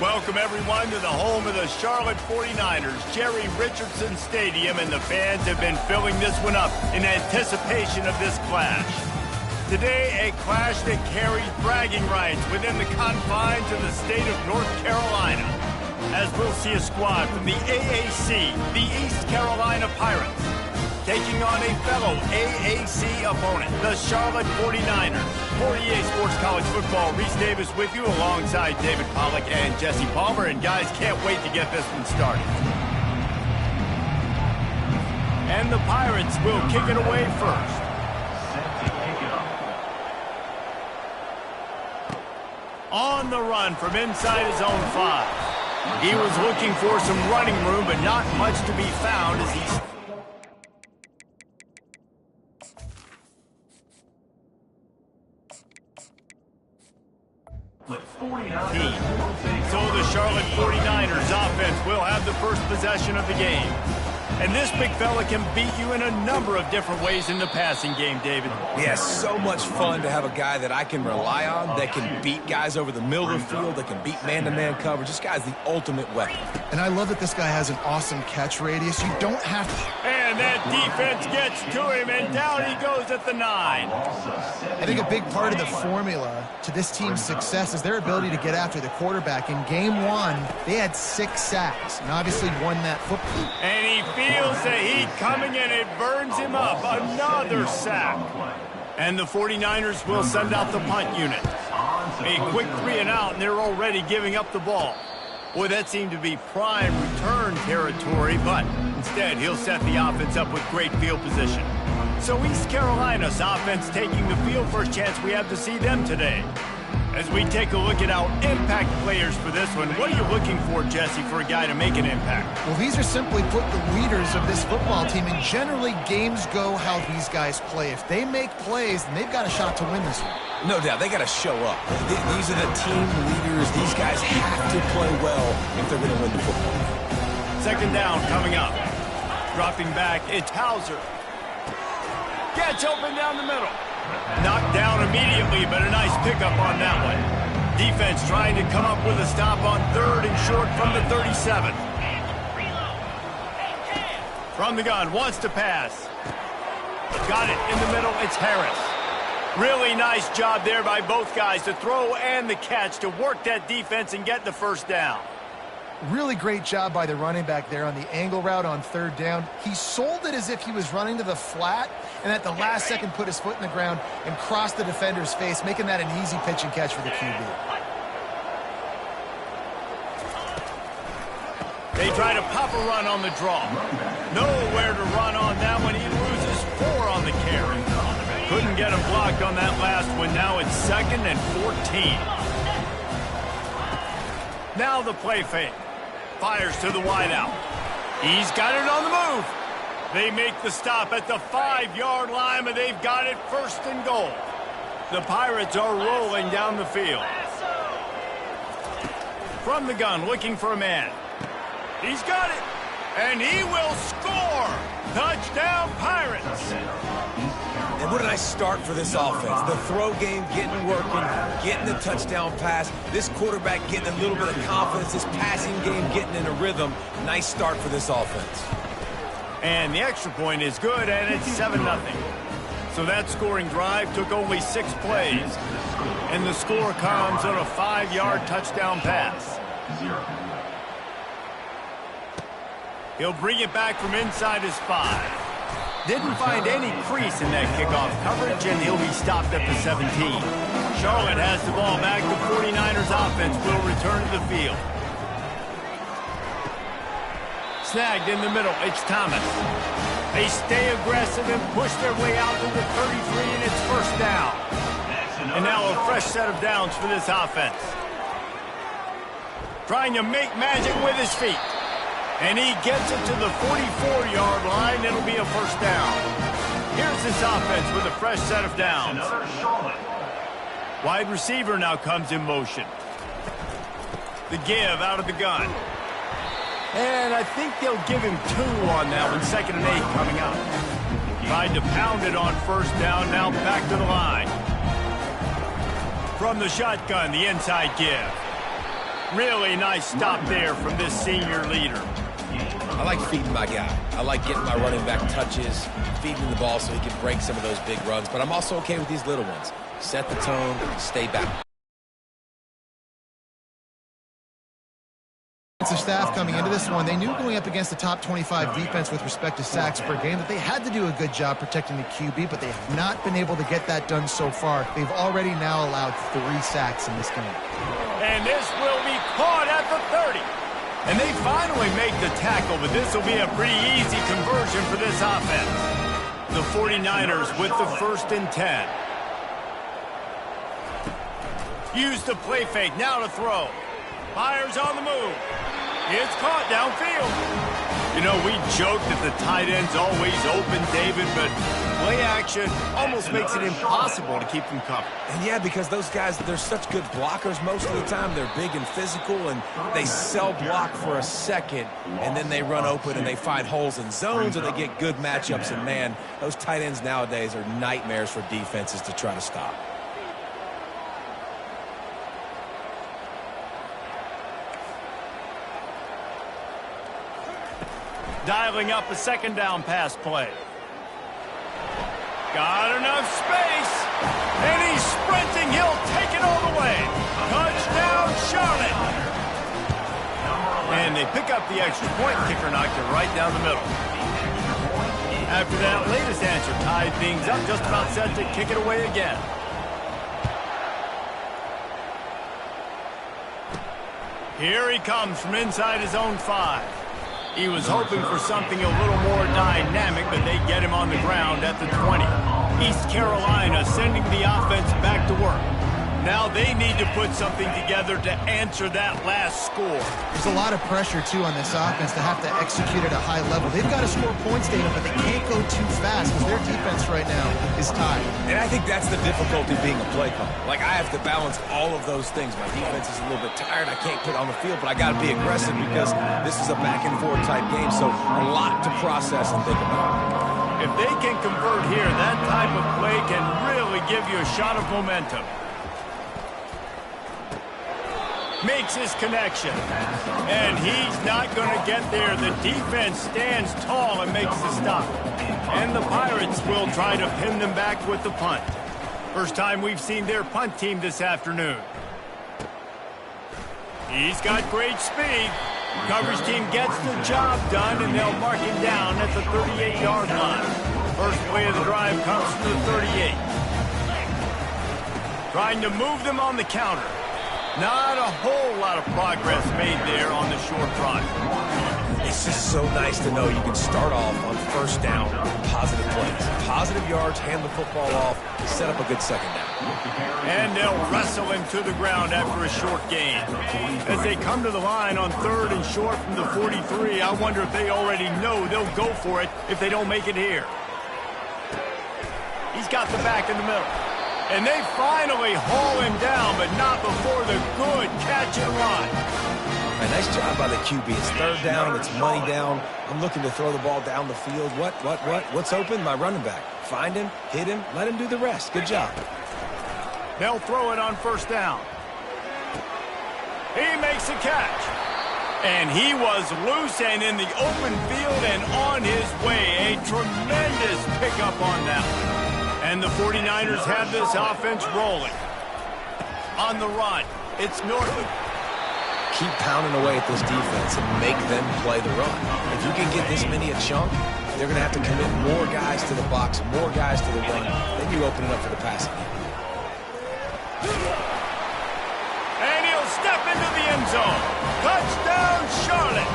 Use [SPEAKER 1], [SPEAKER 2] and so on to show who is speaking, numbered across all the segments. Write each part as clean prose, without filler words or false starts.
[SPEAKER 1] Welcome, everyone, to the home of the Charlotte 49ers, Jerry Richardson Stadium, and the fans have been filling this one up in anticipation of this clash. Today, a clash that carries bragging rights within the confines of the state of North Carolina, as we'll see a squad from the AAC, the East Carolina Pirates, taking on a fellow AAC opponent, the Charlotte 49ers. 48 Sports College Football, Reese Davis with you alongside David Pollack and Jesse Palmer. And guys, can't wait to get this one started. And the Pirates will kick it away first. On the run from inside his own 5. He was looking for some running room, but not much to be found as he's... So the Charlotte 49ers offense will have the first possession of the game. And this big fella can beat you in a number of different ways in the passing game, David.
[SPEAKER 2] Yeah, so much fun to have a guy that I can rely on, that can beat guys over the middle of the field, that can beat man-to-man coverage. This guy's the ultimate weapon.
[SPEAKER 3] And I love that this guy has an awesome catch radius. You don't have to...
[SPEAKER 1] And that defense gets to him, and down he goes at the 9.
[SPEAKER 3] I think a big part of the formula to this team's success is their ability to get after the quarterback. In game 1, they had 6 sacks, and obviously won that football.
[SPEAKER 1] And he feels the heat coming, and it burns him up. Another sack. And the 49ers will send out the punt unit. A quick 3 and out, and they're already giving up the ball. Boy, that seemed to be prime return territory, but instead he'll set the offense up with great field position. So East Carolina's offense taking the field. First chance we have to see them today. As we take a look at our impact players for this one, what are you looking for, Jesse, for a guy to make an impact?
[SPEAKER 3] Well, these are simply put the leaders of this football team, and generally games go how these guys play. If they make plays, then they've got a shot to win this one.
[SPEAKER 2] No doubt, they got to show up. These are the team leaders. These guys have to play well if they're going to win the football.
[SPEAKER 1] Second down coming up. Dropping back, it's Hauser. Gets open down the middle. Knocked down immediately, but a nice pickup on that one. Defense trying to come up with a stop on 3rd and short from the 37. From the gun, wants to pass. Got it in the middle, it's Harris. Really nice job there by both guys, the throw and the catch, to work that defense and get the first down.
[SPEAKER 3] Really great job by the running back there on the angle route on 3rd down. He sold it as if he was running to the flat, and at the last second put his foot in the ground and crossed the defender's face, making that an easy pitch and catch for the QB.
[SPEAKER 1] They try to pop a run on the draw. Nowhere to run on that one. He loses 4 on the carry. Couldn't get him blocked on that last one. Now it's 2nd and 14. Now the play fake. Fires to the wideout. He's got it on the move. They make the stop at the 5-yard line, but they've got it 1st and goal. The Pirates are rolling down the field. From the gun, looking for a man. He's got it, and he will score. Touchdown, Pirates.
[SPEAKER 2] And what a nice start for this offense. The throw game getting working, getting the touchdown pass. This quarterback getting a little bit of confidence. This passing game getting in a rhythm. Nice start for this offense.
[SPEAKER 1] And the extra point is good, and it's 7-0. So that scoring drive took only 6 plays. And the score comes on a 5-yard touchdown pass. He'll bring it back from inside his 5. Didn't find any crease in that kickoff coverage, and he'll be stopped at the 17. Charlotte has the ball back. The 49ers offense will return to the field. Snagged in the middle, it's Thomas. They stay aggressive and push their way out to the 33, and it's 1st down. And now a fresh set of downs for this offense. Trying to make magic with his feet. And he gets it to the 44-yard line. It'll be a 1st down. Here's this offense with a fresh set of downs. Wide receiver now comes in motion. The give out of the gun. And I think they'll give him 2 on that one. 2nd and 8 coming up. Tried to pound it on 1st down. Now back to the line. From the shotgun, the inside give. Really nice stop there from this senior leader.
[SPEAKER 2] I like feeding my guy. I like getting my running back touches, feeding the ball so he can break some of those big runs. But I'm also okay with these little ones. Set the tone, stay back.
[SPEAKER 3] Defensive staff coming into this one, they knew going up against the top 25 defense with respect to sacks per game that they had to do a good job protecting the QB, but they have not been able to get that done so far. They've already now allowed 3 sacks in this game.
[SPEAKER 1] And this will be caught at the 30. And they finally make the tackle, but this will be a pretty easy conversion for this offense. The 49ers with the 1st and 10. Use the play fake, now to throw. Fires on the move. It's caught downfield. You know, we joke that the tight end's always open, David, but play action almost makes it impossible to keep them covered.
[SPEAKER 2] And yeah, because those guys, they're such good blockers most of the time. They're big and physical, and they sell block for a second, and then they run open and they find holes in zones, or they get good matchups. And man, those tight ends nowadays are nightmares for defenses to try to stop.
[SPEAKER 1] Dialing up a 2nd down pass play. Got enough space. And he's sprinting. He'll take it all the way. Touchdown, Charlotte. And they pick up the extra point. Kicker knocked it right down the middle. After that latest answer tied things up, just about set to kick it away again. Here he comes from inside his own 5. He was hoping for something a little more dynamic, but they get him on the ground at the 20. East Carolina sending the offense back to work. Now they need to put something together to answer that last score.
[SPEAKER 3] There's a lot of pressure, too, on this offense to have to execute at a high level. They've got to score points, David, but they can't go too fast because their defense right now is tied.
[SPEAKER 2] And I think that's the difficulty being a play caller. Like, I have to balance all of those things. My defense is a little bit tired. I can't put on the field, but I got to be aggressive because this is a back-and-forth type game, so a lot to process and think about.
[SPEAKER 1] If they can convert here, that type of play can really give you a shot of momentum. Makes his connection. And he's not going to get there. The defense stands tall and makes the stop. And the Pirates will try to pin them back with the punt. First time we've seen their punt team this afternoon. He's got great speed. Coverage team gets the job done, and they'll mark him down at the 38-yard line. First play of the drive comes from the 38. Trying to move them on the counter. Not a whole lot of progress made there on the short drive.
[SPEAKER 2] It's just so nice to know you can start off on 1st down, positive plays. Positive yards, hand the football off, set up a good 2nd down.
[SPEAKER 1] And they'll wrestle him to the ground after a short gain. As they come to the line on 3rd and short from the 43, I wonder if they already know they'll go for it if they don't make it here. He's got the back in the middle. And they finally haul him down, but not before the good catch and run.
[SPEAKER 2] A nice job by the QB. It's 3rd down. It's money down. I'm looking to throw the ball down the field. What's open? My running back. Find him, hit him, let him do the rest. Good job.
[SPEAKER 1] They'll throw it on 1st down. He makes a catch. And he was loose and in the open field and on his way. A tremendous pickup on that one. And the 49ers have this offense rolling. On the run, it's Northern.
[SPEAKER 2] Keep pounding away at this defense and make them play the run. If you can get this many a chunk, they're going to have to commit more guys to the box, more guys to the run. Then you open it up for the passing game.
[SPEAKER 1] And he'll step into the end zone. Touchdown, Charlotte.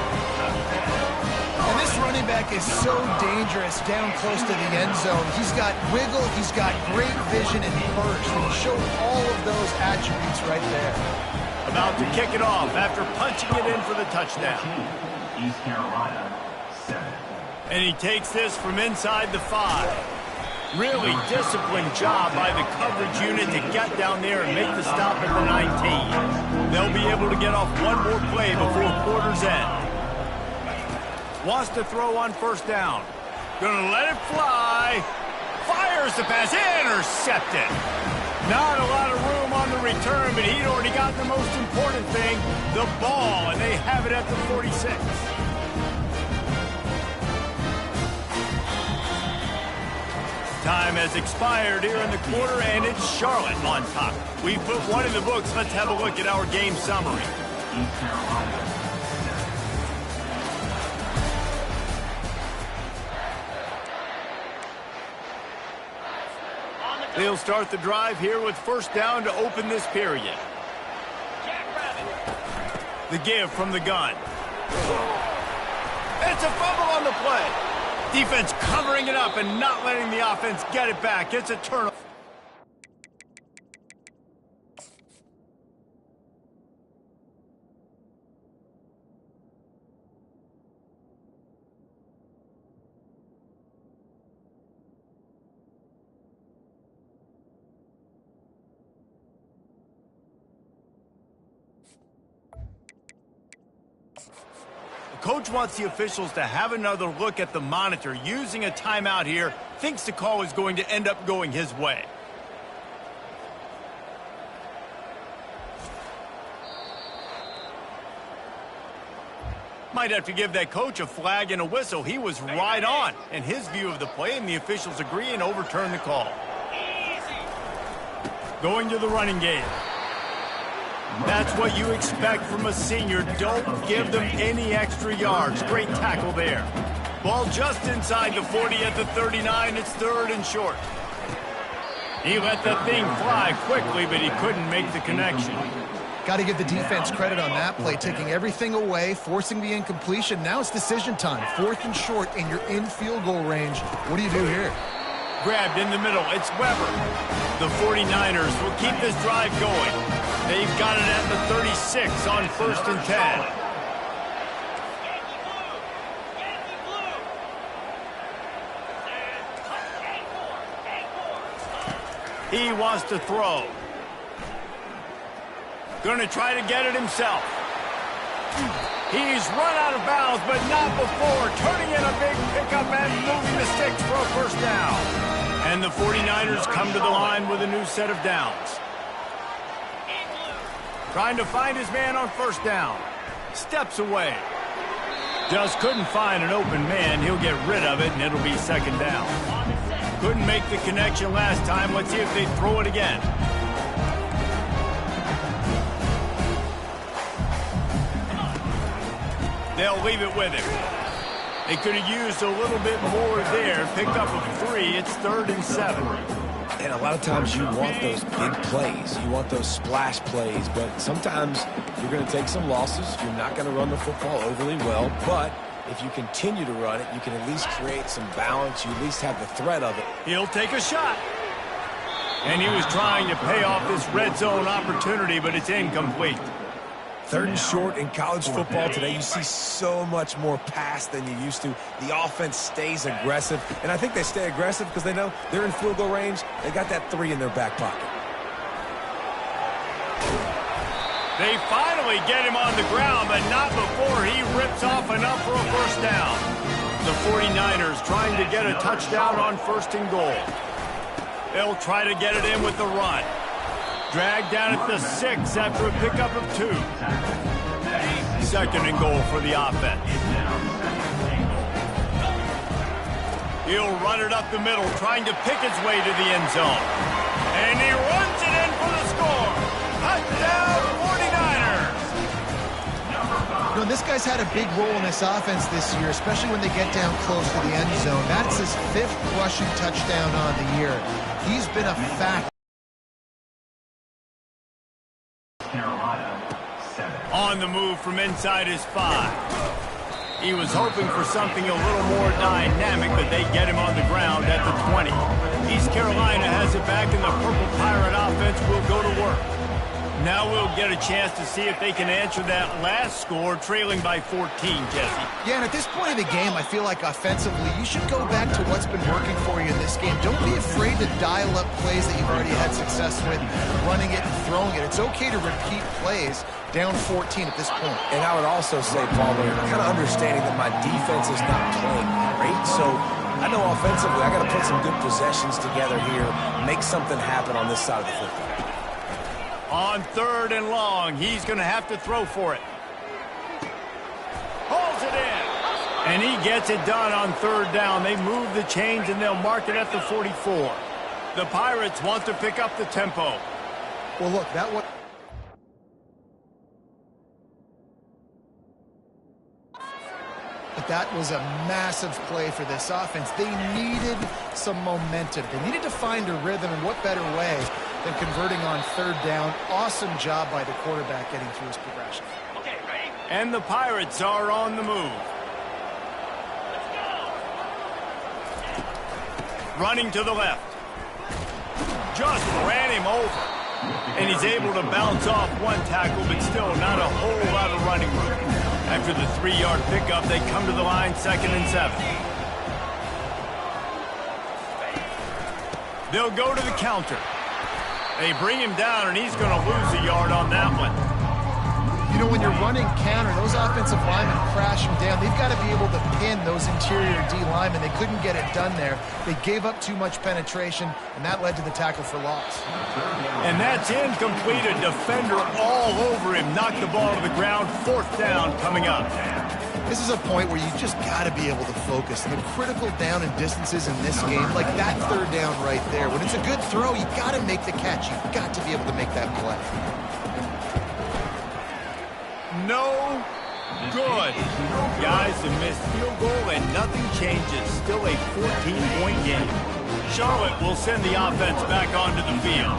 [SPEAKER 3] And this running back is so dangerous down close to the end zone. He's got wiggle, he's got great vision and burst, and he showed all of those attributes right there.
[SPEAKER 1] About to kick it off after punching it in for the touchdown.
[SPEAKER 4] East Carolina, 7.
[SPEAKER 1] And he takes this from inside the 5. Really disciplined job by the coverage unit to get down there and make the stop at the 19. They'll be able to get off one more play before quarter's end. Wants to throw on 1st down. Gonna let it fly. Fires the pass. Intercepted. Not a lot of room on the return, but he'd already gotten the most important thing, the ball, and they have it at the 46. Time has expired here in the quarter, and it's Charlotte on top. We put one in the books. Let's have a look at our game summary.
[SPEAKER 4] East Carolina.
[SPEAKER 1] They'll start the drive here with first down to open this period. The give from the gun. It's a fumble on the play. Defense covering it up and not letting the offense get it back. It's a turnover. Coach wants the officials to have another look at the monitor. Using a timeout here, thinks the call is going to end up going his way. Might have to give that coach a flag and a whistle. He was right on in his view of the play, and the officials agree and overturn the call. Going to the running game. That's what you expect from a senior. Don't give them any extra yards. Great tackle there. Ball just inside the 40 at the 39. It's third and short. He let that thing fly quickly, but he couldn't make the connection.
[SPEAKER 3] Got to give the defense credit on that play, taking everything away, forcing the incompletion. Now it's decision time. Fourth and short, and you're in field goal range. What do you do here?
[SPEAKER 1] Grabbed in the middle. It's Weber. The 49ers will keep this drive going. They've got it at the 36 on first and 10. He wants to throw. Going to try to get it himself. He's run out of bounds, but not before. Turning in a big pickup and moving the sticks for a first down. And the 49ers come to the line with a new set of downs. Trying to find his man on first down. Steps away. Just couldn't find an open man. He'll get rid of it, and it'll be second down. Couldn't make the connection last time. Let's see if they throw it again. They'll leave it with him. They could have used a little bit more there. Picked up a 3. It's third and 7.
[SPEAKER 2] And a lot of times you want those big plays. You want those splash plays. But sometimes you're going to take some losses. You're not going to run the football overly well. But if you continue to run it, you can at least create some balance. You at least have the threat of it.
[SPEAKER 1] He'll take a shot. And he was trying to pay off this red zone opportunity, but it's incomplete.
[SPEAKER 2] Third and short in college football today, you see so much more pass than you used to. The offense stays aggressive, and I think they stay aggressive because they know they're in field goal range. They got that 3 in their back pocket.
[SPEAKER 1] They finally get him on the ground, but not before he rips off enough for a first down. The 49ers trying to get a touchdown on first and goal. They'll try to get it in with the run. Dragged down at the 6 after a pickup of 2. Second and goal for the offense. He'll run it up the middle, trying to pick his way to the end zone. And he runs it in for the score. Touchdown, 49ers!
[SPEAKER 3] You know, this guy's had a big role in this offense this year, especially when they get down close to the end zone. That's his 5th rushing touchdown on the year. He's been a factor.
[SPEAKER 4] Carolina, 7.
[SPEAKER 1] On the move from inside his 5. He was hoping for something a little more dynamic, but they get him on the ground at the 20. East Carolina has it back, and the Purple Pirate offense will go to work. Now we'll get a chance to see if they can answer that last score, trailing by 14, Jesse.
[SPEAKER 3] Yeah, and at this point in the game, I feel like offensively, you should go back to what's been working for you in this game. Don't be afraid to dial up plays that you've already had success with, running it and throwing it. It's okay to repeat plays down 14 at this point.
[SPEAKER 2] And I would also say, Paul, kind of understanding that my defense is not playing great, so I know offensively I got to put some good possessions together here, make something happen on this side of the football.
[SPEAKER 1] On 3rd and long, he's going to have to throw for it. Holds it in. And he gets it done on 3rd down. They move the chains, and they'll mark it at the 44. The Pirates want to pick up the tempo.
[SPEAKER 3] Well, look, that was... But that was a massive play for this offense. They needed some momentum. They needed to find a rhythm, and what better way than converting on 3rd down. Awesome job by the quarterback getting through his progression.
[SPEAKER 1] Okay, ready? And the Pirates are on the move. Let's go. Running to the left. Just ran him over. And he's able to bounce off one tackle, but still not a whole lot of running room. After the 3-yard pickup, they come to the line 2nd and 7. They'll go to the counter. They bring him down, and he's going to lose a yard on that one.
[SPEAKER 3] You know, when you're running counter, those offensive linemen crash him down. They've got to be able to pin those interior D linemen. They couldn't get it done there. They gave up too much penetration, and that led to the tackle for loss.
[SPEAKER 1] And that's incomplete. A defender all over him. Knocked the ball to the ground. 4th down coming up.
[SPEAKER 3] This is a point where you just got to be able to focus. And the critical down and distances in this game, like that 3rd down right there, when it's a good throw, you got to make the catch. You've got to be able to make that play.
[SPEAKER 1] No good. Guys, a missed field goal and nothing changes. Still a 14-point game. Charlotte will send the offense back onto the field.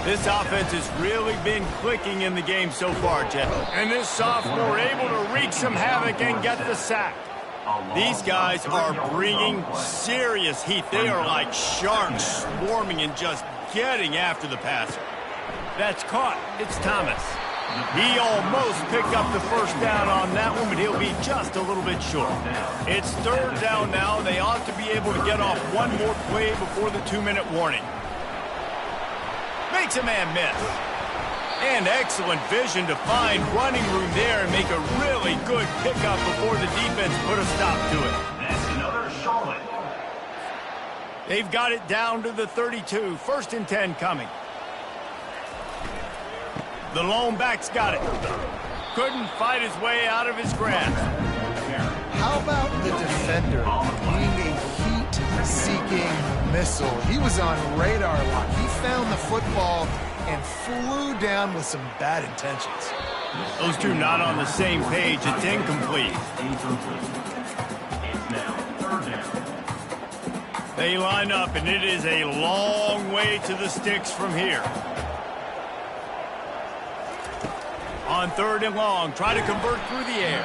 [SPEAKER 1] This offense has really been clicking in the game so far, Jeff. And this sophomore able to wreak some havoc and get the sack. These guys are bringing serious heat. They are like sharks swarming and just getting after the passer. That's caught. It's Thomas. He almost picked up the 1st down on that one, but he'll be just a little bit short. It's 3rd down now. They ought to be able to get off one more play before the 2-minute warning. Makes a man miss. And excellent vision to find running room there and make a really good pickup before the defense put a stop to it.
[SPEAKER 4] That's another Charlotte.
[SPEAKER 1] They've got it down to the 32. 1st and 10 coming. The lone back's got it. Couldn't fight his way out of his grasp.
[SPEAKER 3] How about the defender being a heat-seeking missile? He was on radar lock. He found the football and flew down with some bad intentions.
[SPEAKER 1] Those two not on the same page. It's incomplete.
[SPEAKER 4] It's now 3rd down.
[SPEAKER 1] They line up, and it is a long way to the sticks from here. On 3rd and long, try to convert through the air.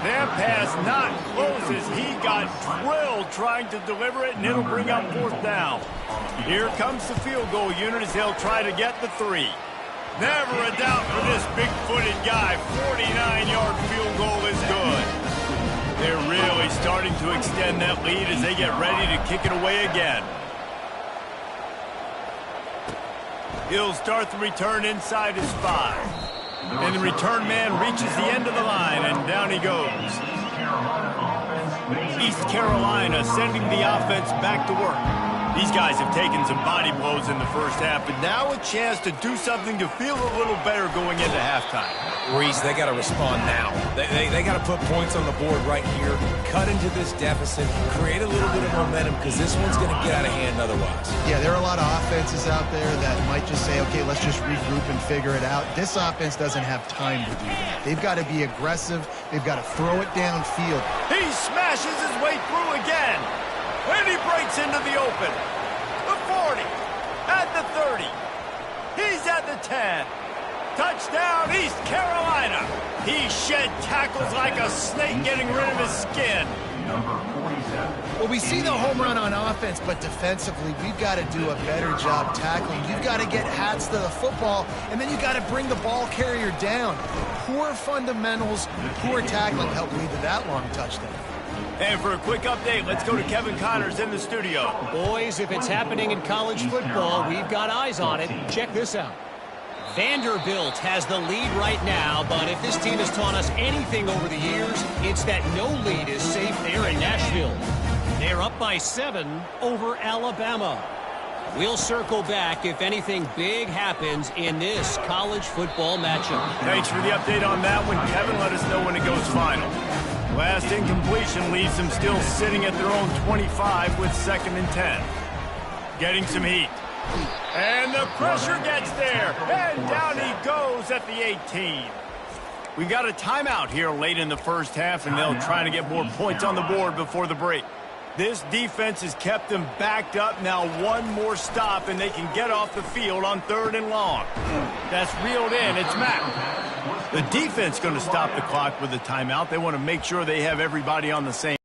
[SPEAKER 1] That pass not close as he got drilled trying to deliver it, and it'll bring up 4th down. Here comes the field goal unit as they'll try to get the 3. Never a doubt for this big-footed guy. 49-yard field goal is good. They're really starting to extend that lead as they get ready to kick it away again. He'll start the return inside his 5. And the return man reaches the end of the line, and down he goes. East Carolina sending the offense back to work. These guys have taken some body blows in the 1st half, but now a chance to do something to feel a little better going into halftime.
[SPEAKER 2] Reese, they got to respond now. They got to put points on the board right here, cut into this deficit, create a little bit of momentum, because this one's going to get out of hand otherwise.
[SPEAKER 3] Yeah, there are a lot of offenses out there that might just say, okay, let's just regroup and figure it out. This offense doesn't have time to do that. They've got to be aggressive. They've got to throw it downfield.
[SPEAKER 1] He smashes his way through again. And he breaks into the open. The 40. At the 30. He's at the 10. Touchdown, East Carolina. He shed tackles like a snake getting rid of his skin.
[SPEAKER 4] Number 47.
[SPEAKER 3] Well, we see the home run on offense, but defensively, we've got to do a better job tackling. You've got to get hats to the football, and then you've got to bring the ball carrier down. Poor fundamentals, poor tackling helped lead to that long touchdown.
[SPEAKER 1] And for a quick update, let's go to Kevin Connors in the studio.
[SPEAKER 5] Boys, if it's happening in college football, we've got eyes on it. Check this out. Vanderbilt has the lead right now, but if this team has taught us anything over the years, it's that no lead is safe there in Nashville. They're up by 7 over Alabama. We'll circle back if anything big happens in this college football matchup.
[SPEAKER 1] Thanks for the update on that one, Kevin. Let us know when it goes final. Last incompletion leaves them still sitting at their own 25 with 2nd and 10. Getting some heat. And the pressure gets there. And down he goes at the 18. We got a timeout here late in the first half, and they'll try to get more points on the board before the break. This defense has kept them backed up. Now one more stop, and they can get off the field on 3rd and long. That's reeled in. It's Mack. The defense going to stop the clock with a timeout. They want to make sure they have everybody on the same.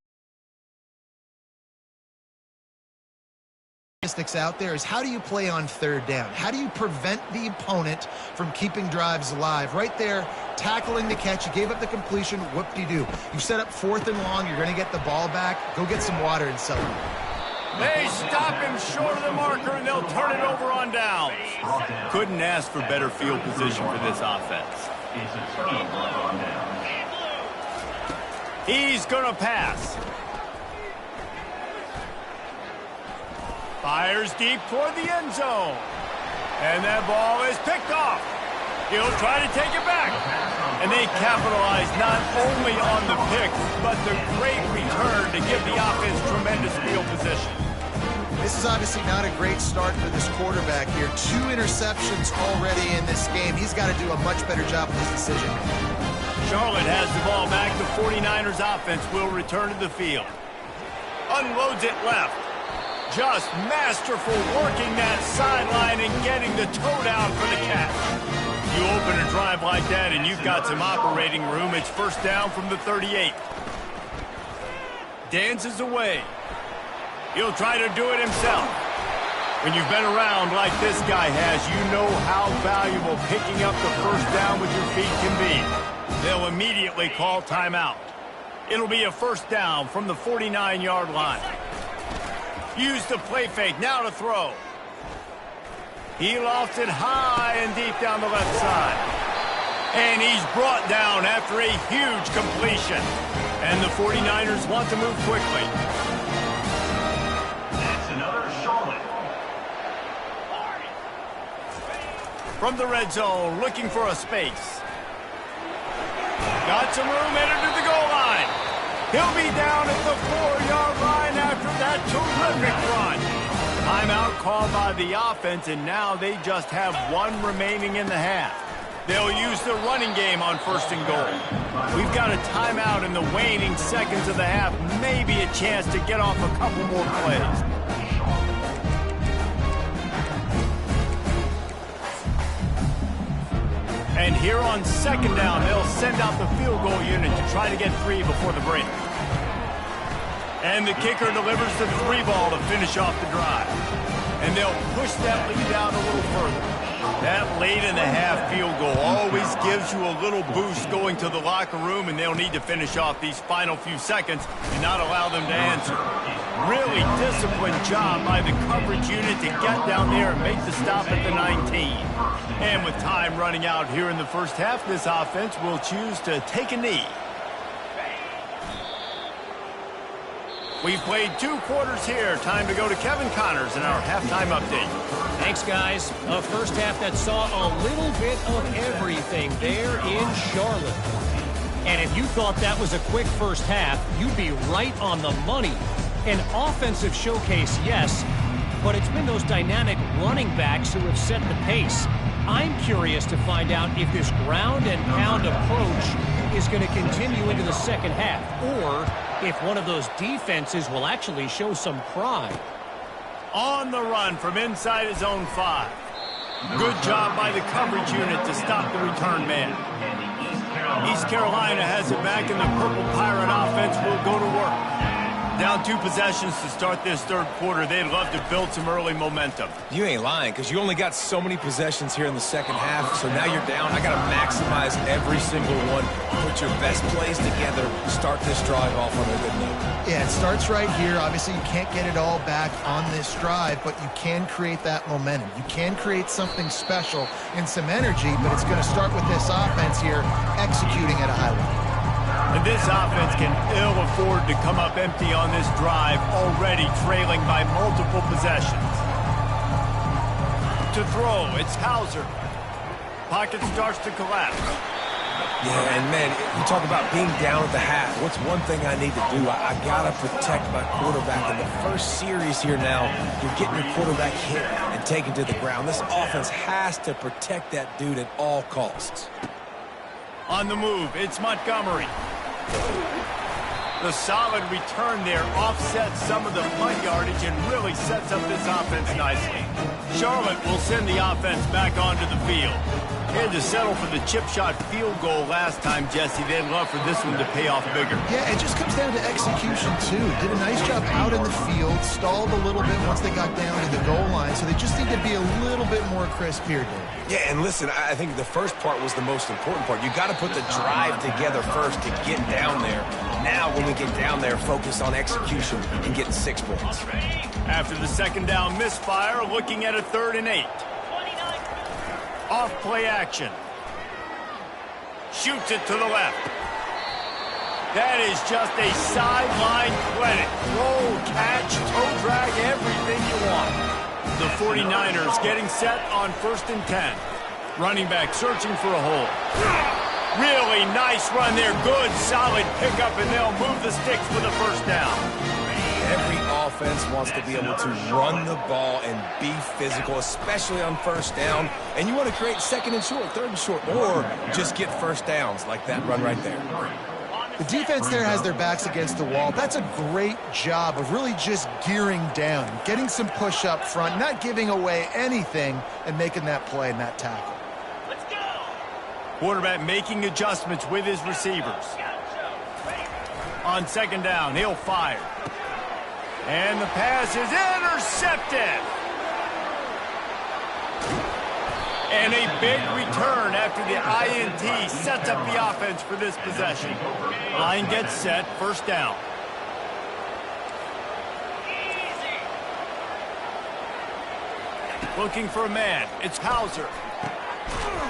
[SPEAKER 3] Out there is how do you play on 3rd down? How do you prevent the opponent from keeping drives alive? Right there, tackling the catch. You gave up the completion. Whoop-de-doo. You set up 4th and long. You're going to get the ball back. Go get some water and celebrate.
[SPEAKER 1] They stop him short of the marker, and they'll turn it over on downs. Couldn't ask for better field position for this offense. He's going to pass. Fires deep toward the end zone. And that ball is picked off. He'll try to take it back. And they capitalize not only on the pick, but the great return to give the offense tremendous field position.
[SPEAKER 3] This is obviously not a great start for this quarterback here. 2 interceptions already in this game. He's got to do a much better job with his decision.
[SPEAKER 1] Charlotte has the ball back. The 49ers offense will return to the field. Unloads it left. Just masterful working that sideline and getting the toe down for the catch. You open a drive like that and you've got some operating room. It's 1st down from the 38. Dances away. He'll try to do it himself. When you've been around like this guy has, you know how valuable picking up the 1st down with your feet can be. They'll immediately call timeout. It'll be a 1st down from the 49-yard line. Use the play fake, now to throw. He lofts it high and deep down the left side. And he's brought down after a huge completion. And the 49ers want to move quickly.
[SPEAKER 4] That's another Charlotte.
[SPEAKER 1] From the red zone, looking for a space. Got some room, headed to the goal line. He'll be down at the 4-yard line after that terrific run. Timeout called by the offense, and now they just have 1 remaining in the half. They'll use the running game on 1st and goal. We've got a timeout in the waning seconds of the half. Maybe a chance to get off a couple more plays. And here on 2nd down, they'll send out the field goal unit to try to get 3 before the break. And the kicker delivers the 3 ball to finish off the drive. And they'll push that lead out a little further. That late in the half field goal always gives you a little boost going to the locker room, and they'll need to finish off these final few seconds and not allow them to answer. Really disciplined job by the coverage unit to get down there and make the stop at the 19. And with time running out here in the first half, this offense will choose to take a knee. We've played 2 quarters here. Time to go to Kevin Connors in our halftime update.
[SPEAKER 5] Thanks, guys. A first half that saw a little bit of everything there in Charlotte. And if you thought that was a quick first half, you'd be right on the money. An offensive showcase, yes, but it's been those dynamic running backs who have set the pace. I'm curious to find out if this ground and pound approach is going to continue into the second half, or if one of those defenses will actually show some pride.
[SPEAKER 1] On the run from inside his own 5. Good job by the coverage unit to stop the return man. East Carolina has it back, and the Purple Pirate offense will go to work. Down 2 possessions to start this 3rd quarter. They'd love to build some early momentum.
[SPEAKER 2] You ain't lying, because you only got so many possessions here in the second half, so now you're down. I got to maximize every single one. Put your best plays together. Start this drive off on a good note.
[SPEAKER 3] Yeah, it starts right here. Obviously, you can't get it all back on this drive, but you can create that momentum. You can create something special and some energy, but it's going to start with this offense here executing at a high level.
[SPEAKER 1] And this offense can ill afford to come up empty on this drive, already trailing by multiple possessions. to throw. It's Hauser. Pocket starts to collapse.
[SPEAKER 2] Yeah, and man, you talk about being down at the half. What's one thing I need to do? I got to protect my quarterback. In the first series here now, you're getting your quarterback hit and taken to the ground. This offense has to protect that dude at all costs.
[SPEAKER 1] On the move, it's Montgomery. The solid return there offsets some of the punt yardage and really sets up this offense nicely. Charlotte will send the offense back onto the field. Had to settle for the chip shot field goal last time, Jesse. They'd love for this one to pay off bigger.
[SPEAKER 3] Yeah, it just comes down to execution, too. Did a nice job out in the field, stalled a little bit once they got down to the goal line, so they just need to be a little bit more crisp here, Dave.
[SPEAKER 2] Yeah, and listen, I think the first part was the most important part. You got to put the drive together first to get down there. Now, when we get down there, focus on execution and getting 6 points.
[SPEAKER 1] After the second down misfire, looking at a 3rd and 8. Off play action. Shoots it to the left. That is just a sideline clinic. Roll, catch, toe drag, everything you want. The 49ers getting set on 1st and 10. Running back searching for a hole. Really nice run there. Good, solid pickup, and they'll move the sticks for the first down.
[SPEAKER 2] Every offense wants to be able to run the ball and be physical, especially on 1st down. And you want to create 2nd and short, 3rd and short, or just get 1st downs like that run right there.
[SPEAKER 3] The defense there has their backs against the wall. That's a great job of really just gearing down, getting some push up front, not giving away anything, and making that play and that tackle.
[SPEAKER 1] Quarterback making adjustments with his receivers. On 2nd down, he'll fire. And the pass is intercepted. And a big return after the INT sets up the offense for this possession. Line gets set, 1st down. Looking for a man. It's Hauser.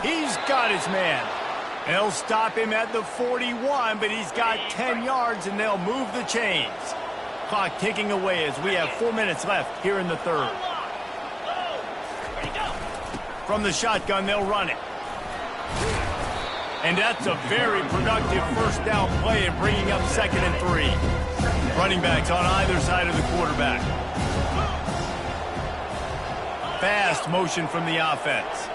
[SPEAKER 1] He's got his man. They'll stop him at the 41, but he's got 10 yards, and they'll move the chains. Clock ticking away as we have 4 minutes left here in the 3rd. From the shotgun, they'll run it. And that's a very productive 1st down play and bringing up 2nd and 3. Running backs on either side of the quarterback. Fast motion from the offense.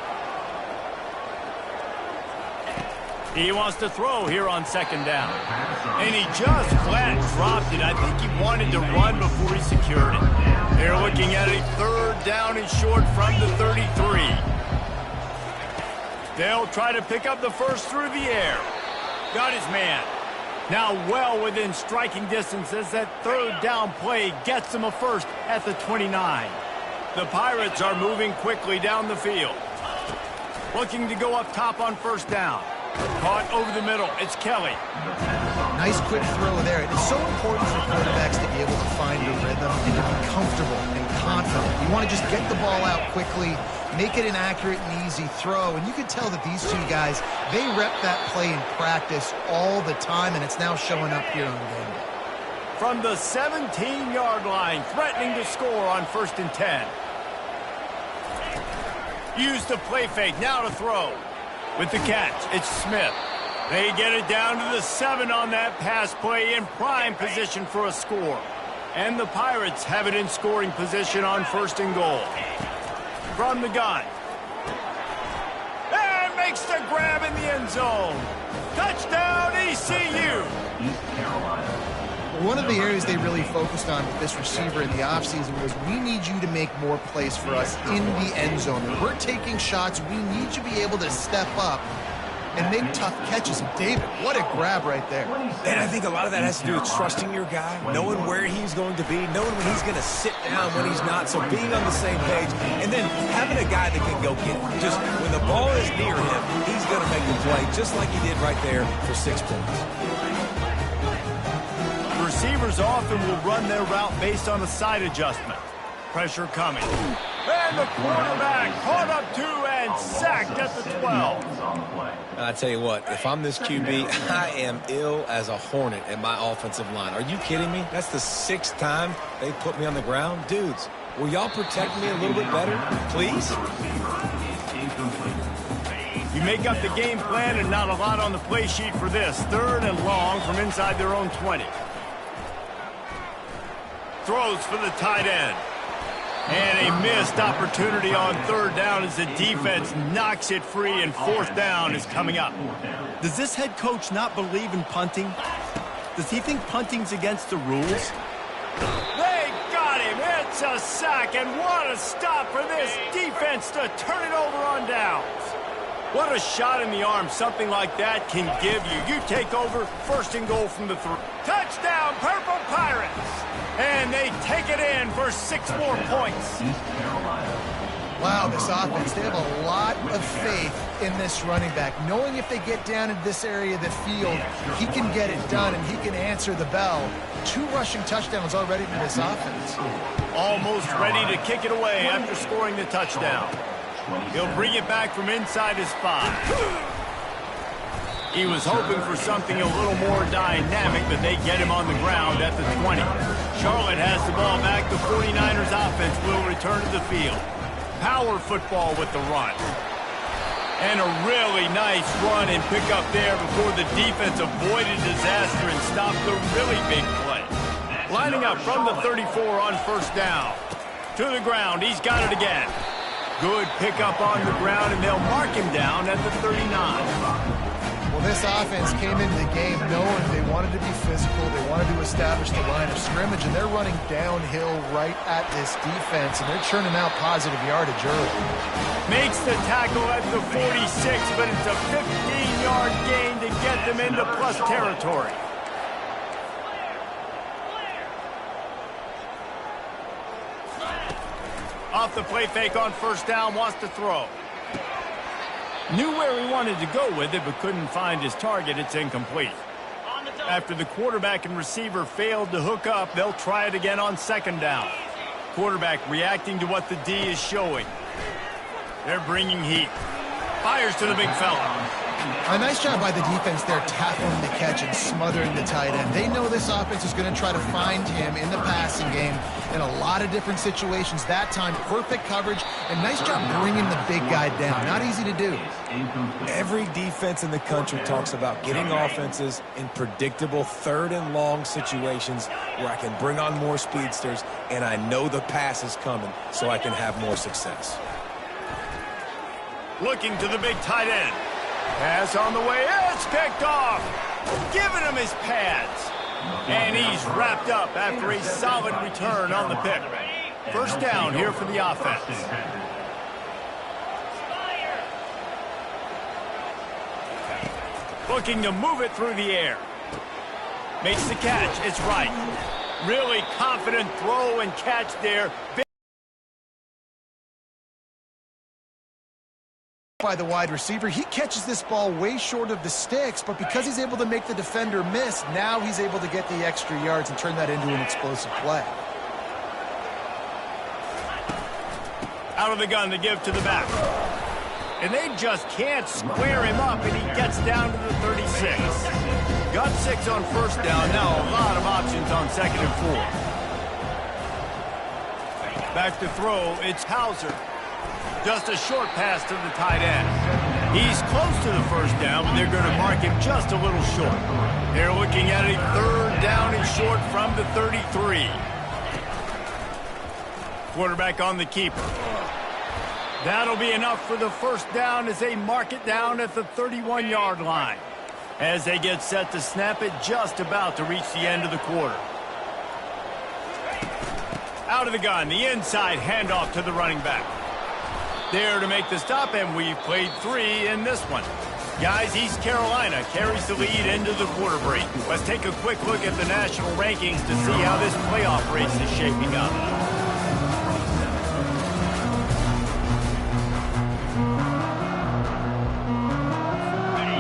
[SPEAKER 1] He wants to throw here on 2nd down. And he just flat dropped it. I think he wanted to run before he secured it. They're looking at a 3rd down and short from the 33. They'll try to pick up the first through the air. Got his man. Now well within striking distance as that 3rd down play gets them a first at the 29. The Pirates are moving quickly down the field. Looking to go up top on 1st down. Caught over the middle. It's Kelly.
[SPEAKER 3] Nice quick throw there. It's so important for quarterbacks to be able to find a rhythm and to be comfortable and confident. You want to just get the ball out quickly, make it an accurate and easy throw. And you can tell that these two guys, they rep that play in practice all the time, and it's now showing up here on game day.
[SPEAKER 1] From the 17-yard line, threatening to score on 1st and 10. Use the play fake. Now to throw. With the catch, it's Smith. They get it down to the 7 on that pass play in prime position for a score. And the Pirates have it in scoring position on 1st and goal. From the gun. And makes the grab in the end zone. Touchdown, ECU.
[SPEAKER 4] East Carolina.
[SPEAKER 3] One of the areas they really focused on with this receiver in the offseason was we need you to make more plays for us in the end zone. When we're taking shots, we need you to be able to step up and make tough catches. And David, what a grab right there.
[SPEAKER 2] And I think a lot of that has to do with trusting your guy, knowing where he's going to be, knowing when he's going to sit down, when he's not, so being on the same page, and then having a guy that can go get it. Just when the ball is near him, he's going to make the play, just like he did right there for 6 points.
[SPEAKER 1] Receivers often will run their route based on a side adjustment. Pressure coming. And the quarterback caught up 2 and sacked at the 12.
[SPEAKER 2] I tell you what, if I'm this QB, I am ill as a hornet at my offensive line. Are you kidding me? That's the 6th time they put me on the ground. Dudes, Will y'all protect me a little bit better, please?
[SPEAKER 1] You make up the game plan and not a lot on the play sheet for this. 3rd and long from inside their own 20. Throws for the tight end. And a missed opportunity on 3rd down as the defense knocks it free, and 4th down is coming up. Does this head coach not believe in punting? Does he think punting's against the rules? They got him. It's a sack, and what a stop for this defense to turn it over on downs. What a shot in the arm something like that can give you. You take over, 1st and goal from the 3. Touchdown, Purple Pirates! And they take it in for 6 more points.
[SPEAKER 3] Wow, this offense, they have a lot of faith in this running back, knowing if they get down in this area of the field, he can get it done and he can answer the bell. 2 rushing touchdowns already for this offense.
[SPEAKER 1] Almost ready to kick it away after scoring the touchdown. He'll bring it back from inside his 5. He was hoping for something a little more dynamic, but they get him on the ground at the 20. Charlotte has the ball back. The 49ers offense will return to the field. Power football with the run. And a really nice run and pick up there before the defense avoided disaster and stopped the really big play. Lining up from the 34 on 1st down. To the ground. He's got it again. Good pickup on the ground, and they'll mark him down at the 39.
[SPEAKER 3] Well, this offense came into the game knowing they wanted to be physical, they wanted to establish the line of scrimmage, and they're running downhill right at this defense, and they're churning out positive yardage early.
[SPEAKER 1] Makes the tackle at the 46, but it's a 15-yard gain to get them into plus territory. Off the play fake on 1st down, wants to throw. Knew where he wanted to go with it, but couldn't find his target. It's incomplete. After the quarterback and receiver failed to hook up, they'll try it again on 2nd down. Quarterback reacting to what the D is showing. They're bringing heat. Fires to the big fella.
[SPEAKER 3] A nice job by the defense there, tackling the catch and smothering the tight end. They know this offense is going to try to find him in the passing game in a lot of different situations. That time, perfect coverage, and nice job bringing the big guy down. Not easy to do.
[SPEAKER 2] Every defense in the country talks about getting offenses in predictable 3rd and long situations where I can bring on more speedsters, and I know the pass is coming, so I can have more success.
[SPEAKER 1] Looking to the big tight end. Pass on the way. It's picked off. Giving him his pads. And he's wrapped up after a solid return on the pick. 1st down here for the offense. Looking to move it through the air. Makes the catch. It's right. Really confident throw and catch there.
[SPEAKER 3] By the wide receiver, he catches this ball way short of the sticks, but because he's able to make the defender miss, now he's able to get the extra yards and turn that into an explosive play.
[SPEAKER 1] Out of the gun to give to the back. And they just can't square him up, and he gets down to the 36. Got 6 on 1st down. Now a lot of options on 2nd and 4. Back to throw. It's Hauser. Just a short pass to the tight end. He's close to the 1st down, but they're going to mark him just a little short. They're looking at a 3rd down and short from the 33. Quarterback on the keeper. That'll be enough for the 1st down as they mark it down at the 31-yard line. As they get set to snap it, just about to reach the end of the quarter. Out of the gun, the inside handoff to the running back. There to make the stop, and we've played 3 in this one. Guys, East Carolina carries the lead into the quarter break. Let's take a quick look at the national rankings to see how this playoff race is shaping up.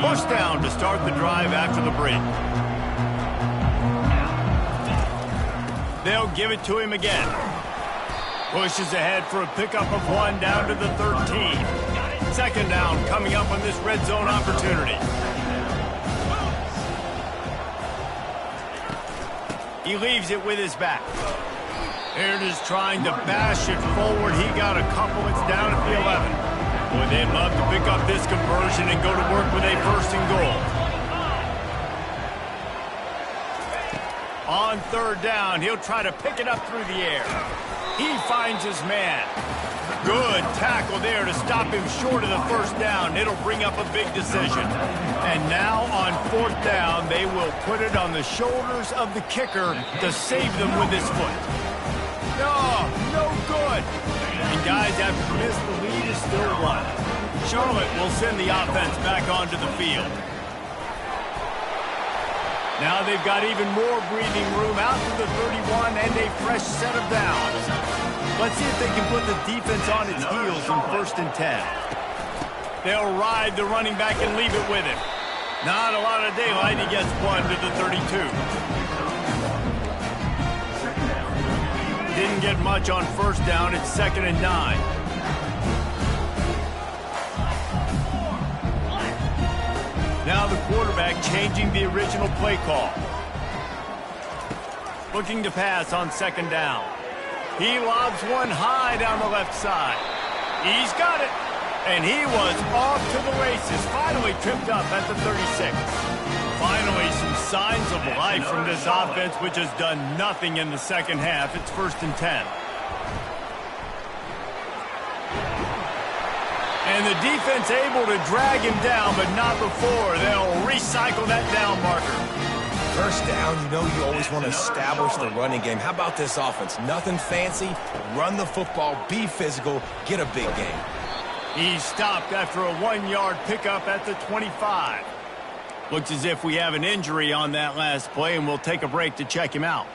[SPEAKER 1] First down to start the drive after the break. They'll give it to him again. Pushes ahead for a pickup of 1 down to the 13. 2nd down coming up on this red zone opportunity. He leaves it with his back. Baird is trying to bash it forward. He got a couple. It's down at the 11. Boy, they'd love to pick up this conversion and go to work with a first and goal. On third down, he'll try to pick it up through the air. He finds his man. Good tackle there to stop him short of the first down. It'll bring up a big decision. And now on fourth down, they will put it on the shoulders of the kicker to save them with his foot. No good. And guys, after this, the lead is still one. Charlotte will send the offense back onto the field. Now they've got even more breathing room out to the 31 and a fresh set of downs. Let's see if they can put the defense on its heels in first and 10. They'll ride the running back and leave it with him. Not a lot of daylight. He gets one to the 32. Didn't get much on first down. It's 2nd and 9. Now the quarterback changing the original play call. Looking to pass on 2nd down. He lobs one high down the left side. He's got it. And he was off to the races. Finally tripped up at the 36. Finally, some signs of life from this offense, which has done nothing in the second half. It's 1st and 10. And the defense able to drag him down, but not before. They'll recycle that down marker.
[SPEAKER 2] First down, you know you always want to establish the running game. How about this offense? Nothing fancy. Run the football, be physical, get a big game.
[SPEAKER 1] He's stopped after a 1-yard pickup at the 25. Looks as if we have an injury on that last play, and we'll take a break to check him out.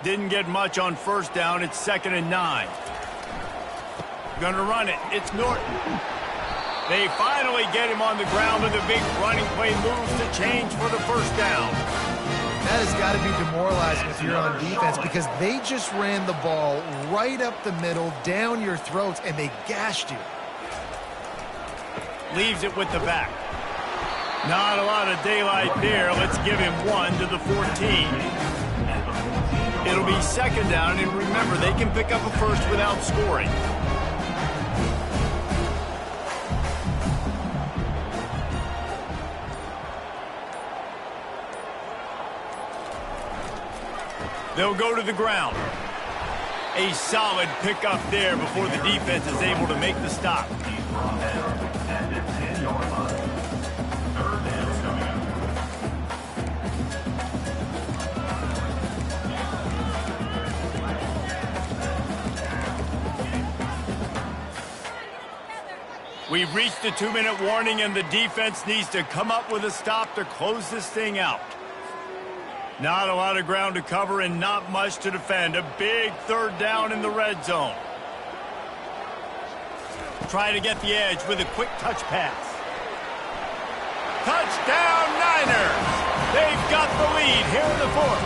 [SPEAKER 1] Didn't get much on first down. It's 2nd and 9. Gonna run it. It's Norton. They finally get him on the ground with a big running play, moves to change for the first down.
[SPEAKER 3] That has got to be demoralizing if you're on defense, because they just ran the ball right up the middle, down your throats, and they gashed you.
[SPEAKER 1] Leaves it with the back. Not a lot of daylight there. Let's give him one to the 14. It'll be 2nd down, and remember, they can pick up a first without scoring. They'll go to the ground. A solid pickup there before the defense is able to make the stop. We've reached the 2-minute warning, and the defense needs to come up with a stop to close this thing out. Not a lot of ground to cover and not much to defend. A big 3rd down in the red zone. Try to get the edge with a quick touch pass. Touchdown, Niners! They've got the lead here in the 4th.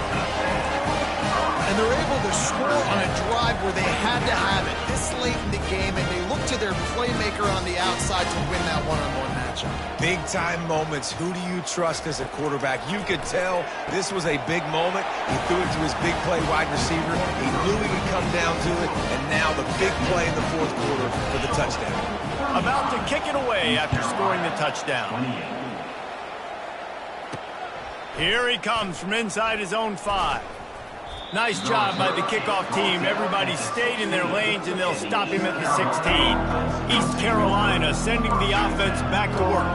[SPEAKER 3] And they're able to score on a drive where they had to have it this late in the game, and they look to their playmaker on the outside to win that one-on-one matchup.
[SPEAKER 2] Big-time moments. Who do you trust as a quarterback? You could tell this was a big moment. He threw it to his big play wide receiver. He knew he would come down to it, and now the big play in the 4th quarter for the touchdown.
[SPEAKER 1] About to kick it away after scoring the touchdown. Here he comes from inside his own 5. Nice job by the kickoff team. Everybody stayed in their lanes, and they'll stop him at the 16. East Carolina sending the offense back to work.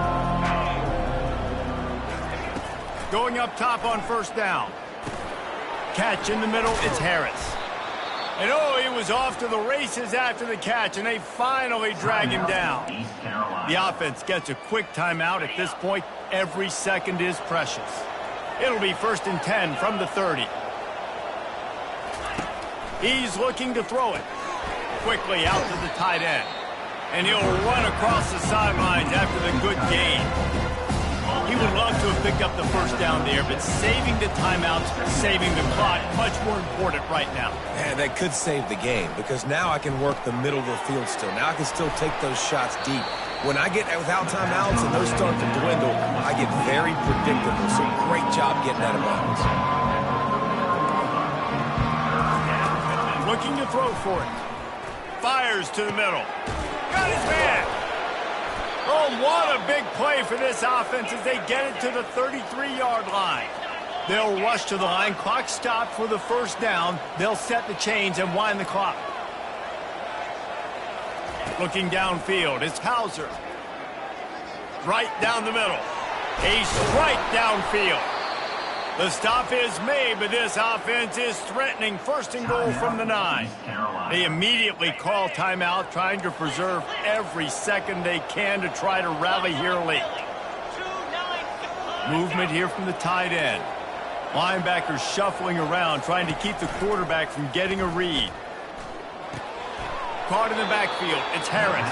[SPEAKER 1] Going up top on first down. Catch in the middle, it's Harris. And he was off to the races after the catch, and they finally drag him down. The offense gets a quick timeout. At this point, every second is precious. It'll be 1st and 10 from the 30. He's looking to throw it. Quickly out to the tight end. And he'll run across the sidelines after the good gain. He would love to have picked up the first down there, but saving the timeouts, saving the clock, much more important right now.
[SPEAKER 2] Man, that could save the game, because now I can work the middle of the field still. Now I can still take those shots deep. When I get without timeouts and those start to dwindle, I get very predictable. So great job getting out of bounds.
[SPEAKER 1] looking to throw for it. Fires to the middle. Got his man. Oh, what a big play for this offense as they get it to the 33-yard line. They'll rush to the line. Clock stopped for the first down. They'll set the chains and wind the clock. Looking downfield, it's Hauser. Right down the middle. A strike downfield. The stop is made, but this offense is threatening. First and goal from the 9. They immediately call timeout, trying to preserve every second they can to try to rally here late. Movement here from the tight end. Linebackers shuffling around, trying to keep the quarterback from getting a read. Caught in the backfield, it's Harris.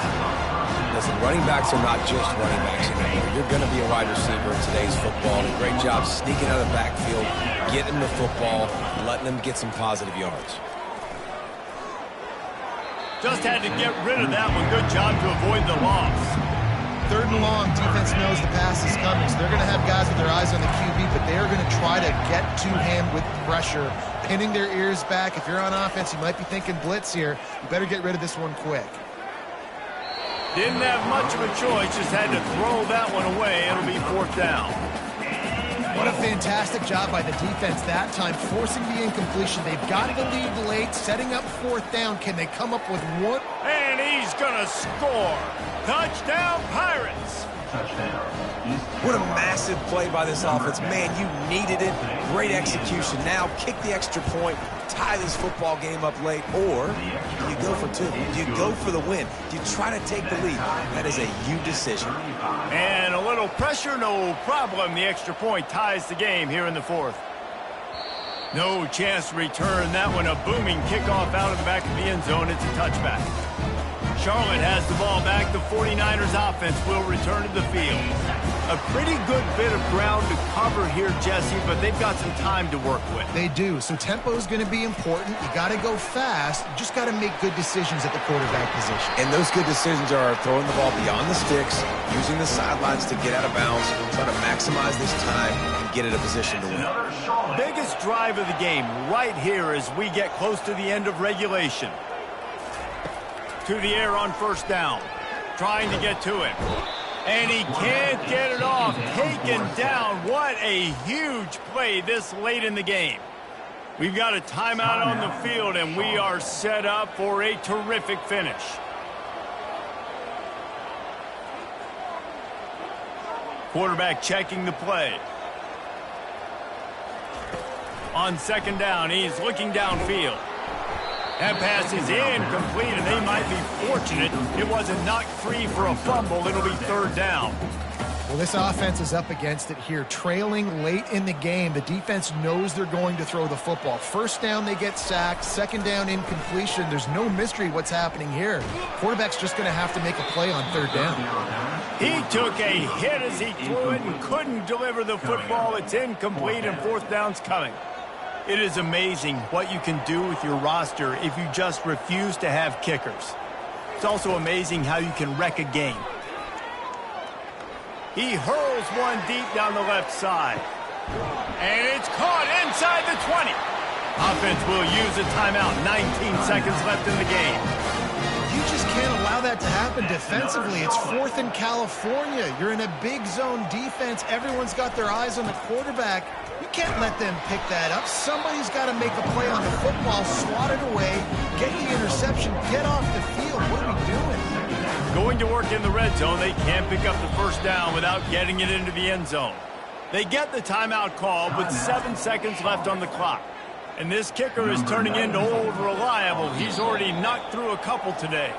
[SPEAKER 2] Listen, running backs are not just running backs anymore. You're going to be a wide receiver in today's football. And a great job sneaking out of the backfield, getting the football, and letting them get some positive yards.
[SPEAKER 1] Just had to get rid of that one. Good job to avoid the loss.
[SPEAKER 3] 3rd and long, defense knows the pass is coming, so they're going to have guys with their eyes on the QB, but they are going to try to get to him with pressure, pinning their ears back. If you're on offense, you might be thinking blitz here. You better get rid of this one quick.
[SPEAKER 1] Didn't have much of a choice, just had to throw that one away. It'll be 4th down.
[SPEAKER 3] What a fantastic job by the defense that time, forcing the incompletion. They've got the lead late, setting up 4th down. Can they come up with one?
[SPEAKER 1] And he's going to score. Touchdown, Pirates.
[SPEAKER 2] What a massive play by this offense. Man, you needed it. Great execution. Now kick the extra point, tie this football game up late, or do you go for 2? Do you go for the win? Do you try to take the lead? That is a you decision.
[SPEAKER 1] And a little pressure, no problem. The extra point ties the game here in the 4th. No chance to return that one. A booming kickoff out of the back of the end zone. It's a touchback. Charlotte has the ball back. The 49ers offense will return to the field. A pretty good bit of ground to cover here, Jesse, but they've got some time to work with.
[SPEAKER 3] They do. So tempo is going to be important. You got to go fast. You just got to make good decisions at the quarterback position.
[SPEAKER 2] And those good decisions are throwing the ball beyond the sticks, using the sidelines to get out of bounds, trying to maximize this time and get in a position to win.
[SPEAKER 1] Biggest drive of the game right here as we get close to the end of regulation. To the air on 1st down. Trying to get to it. And he can't get it off. Taken down. What a huge play this late in the game. We've got a timeout on the field, and we are set up for a terrific finish. Quarterback checking the play. On 2nd down, he's looking downfield. That pass is incomplete, and they might be fortunate it wasn't knocked free for a fumble. It'll be 3rd down.
[SPEAKER 3] Well, this offense is up against it here. Trailing late in the game, the defense knows they're going to throw the football. 1st down, they get sacked. 2nd down, incompletion. There's no mystery what's happening here. Quarterback's just going to have to make a play on 3rd down.
[SPEAKER 1] He took a hit as he threw it and couldn't deliver the football. It's incomplete, and 4th down's coming. It is amazing what you can do with your roster if you just refuse to have kickers. It's also amazing how you can wreck a game. He hurls one deep down the left side. And it's caught inside the 20. Offense will use a timeout. 19 seconds left in the game.
[SPEAKER 3] You just can't allow that to happen defensively. It's 4th in California. You're in a big zone defense. Everyone's got their eyes on the quarterback. You can't let them pick that up. Somebody's got to make a play on the football, swat it away, get the interception, get off the field. What are we doing?
[SPEAKER 1] Going to work in the red zone. They can't pick up the 1st down without getting it into the end zone. They get the timeout called with 7 seconds left on the clock. And this kicker is turning into old reliable. He's already knocked through a couple today.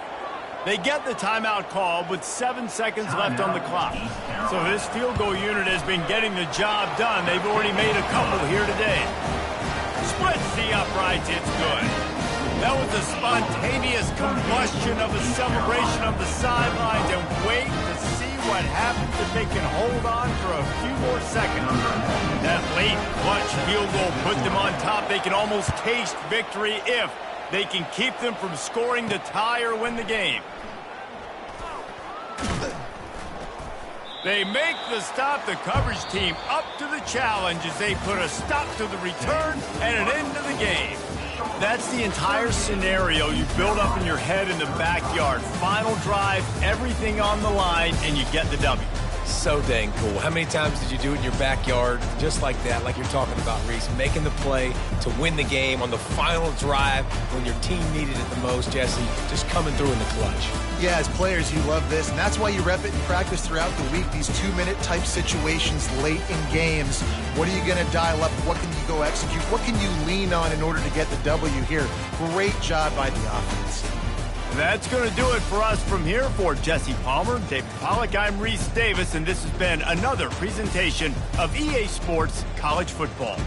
[SPEAKER 1] They get the timeout called with 7 seconds left on the clock. So this field goal unit has been getting the job done. They've already made a couple here today. Splits the uprights. It's good. That was a spontaneous combustion of a celebration of the sidelines, and wait to see what happens if they can hold on for a few more seconds. That late clutch field goal put them on top. They can almost taste victory if they can keep them from scoring to tie or win the game. They make the stop. The coverage team up to the challenge as they put a stop to the return and an end to the game. That's the entire scenario you build up in your head in the backyard. Final drive, everything on the line, and you get the W.
[SPEAKER 2] So dang cool. How many times did you do it in your backyard just like that, like you're talking about, Reese? Making the play to win the game on the final drive when your team needed it the most, Jesse. Just coming through in the clutch.
[SPEAKER 3] Yeah, as players, you love this, and that's why you rep it in practice throughout the week, these 2-minute type situations late in games. What are you going to dial up? What can you go execute? What can you lean on in order to get the W here? Great job by the offense.
[SPEAKER 1] That's going to do it for us from here. For Jesse Palmer, David Pollack, I'm Reese Davis, and this has been another presentation of EA Sports College Football.